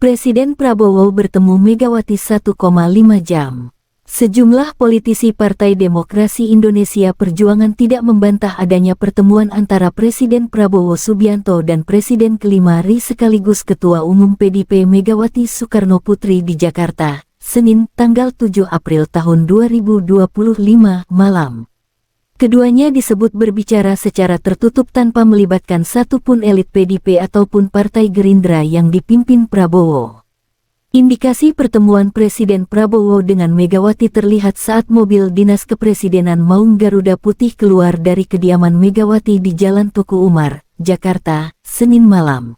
Presiden Prabowo bertemu Megawati 1,5 jam. Sejumlah politisi Partai Demokrasi Indonesia Perjuangan tidak membantah adanya pertemuan antara Presiden Prabowo Subianto dan Presiden kelima RI sekaligus Ketua Umum PDIP Megawati Soekarno Putri di Jakarta, Senin, tanggal 7 April tahun 2025 malam. Keduanya disebut berbicara secara tertutup tanpa melibatkan satupun elit PDIP ataupun Partai Gerindra yang dipimpin Prabowo. Indikasi pertemuan Presiden Prabowo dengan Megawati terlihat saat mobil dinas kepresidenan Maung Garuda Putih keluar dari kediaman Megawati di Jalan Tuku Umar, Jakarta, Senin malam.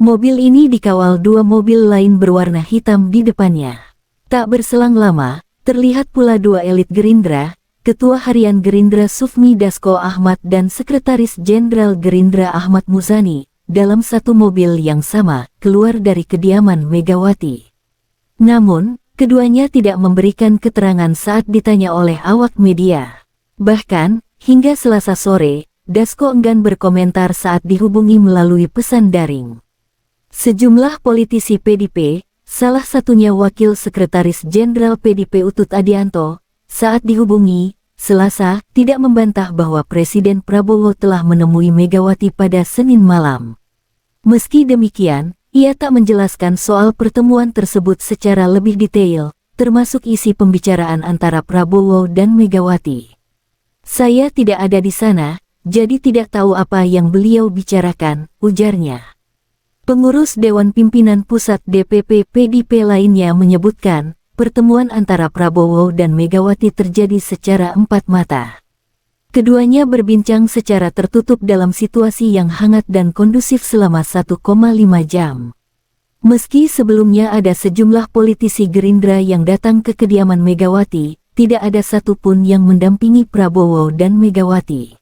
Mobil ini dikawal dua mobil lain berwarna hitam di depannya. Tak berselang lama, terlihat pula dua elit Gerindra, Ketua Harian Gerindra Sufmi Dasko Ahmad dan Sekretaris Jenderal Gerindra Ahmad Muzani, dalam satu mobil yang sama, keluar dari kediaman Megawati. Namun, keduanya tidak memberikan keterangan saat ditanya oleh awak media. Bahkan, hingga Selasa sore, Dasko enggan berkomentar saat dihubungi melalui pesan daring. Sejumlah politisi PDIP, salah satunya Wakil Sekretaris Jenderal PDIP Utut Adianto, saat dihubungi, Selasa, tidak membantah bahwa Presiden Prabowo telah menemui Megawati pada Senin malam. Meski demikian, ia tak menjelaskan soal pertemuan tersebut secara lebih detail, termasuk isi pembicaraan antara Prabowo dan Megawati. "Saya tidak ada di sana, jadi tidak tahu apa yang beliau bicarakan," ujarnya. Pengurus Dewan Pimpinan Pusat DPP PDIP lainnya menyebutkan, pertemuan antara Prabowo dan Megawati terjadi secara empat mata. Keduanya berbincang secara tertutup dalam situasi yang hangat dan kondusif selama 1,5 jam. Meski sebelumnya ada sejumlah politisi Gerindra yang datang ke kediaman Megawati, tidak ada satupun yang mendampingi Prabowo dan Megawati.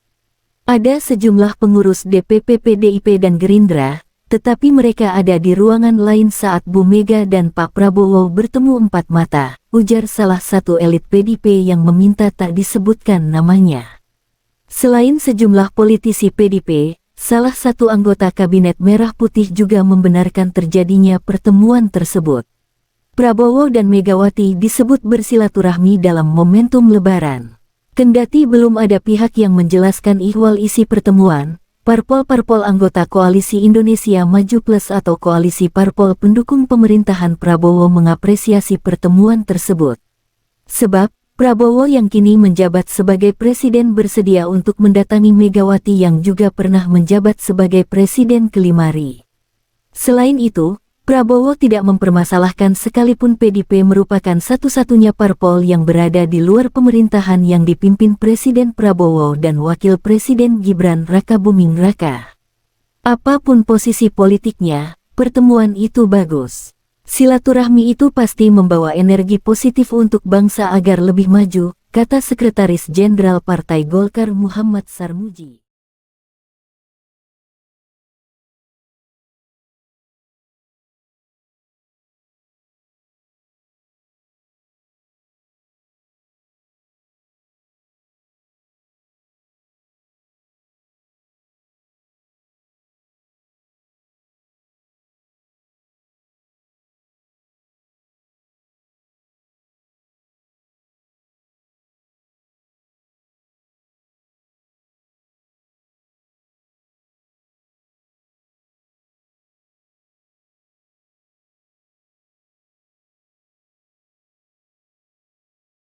Ada sejumlah pengurus DPP PDIP dan Gerindra, tetapi mereka ada di ruangan lain saat Bu Mega dan Pak Prabowo bertemu empat mata, ujar salah satu elit PDIP yang meminta tak disebutkan namanya. Selain sejumlah politisi PDIP, salah satu anggota Kabinet Merah Putih juga membenarkan terjadinya pertemuan tersebut. Prabowo dan Megawati disebut bersilaturahmi dalam momentum Lebaran. Kendati belum ada pihak yang menjelaskan ihwal isi pertemuan, parpol-parpol anggota Koalisi Indonesia Maju Plus atau koalisi parpol pendukung pemerintahan Prabowo mengapresiasi pertemuan tersebut. Sebab, Prabowo yang kini menjabat sebagai presiden bersedia untuk mendatangi Megawati yang juga pernah menjabat sebagai presiden kelima RI. Selain itu, Prabowo tidak mempermasalahkan sekalipun PDIP merupakan satu-satunya parpol yang berada di luar pemerintahan yang dipimpin Presiden Prabowo dan Wakil Presiden Gibran Rakabuming Raka. Apapun posisi politiknya, pertemuan itu bagus. Silaturahmi itu pasti membawa energi positif untuk bangsa agar lebih maju, kata Sekretaris Jenderal Partai Golkar Muhammad Sarmuji.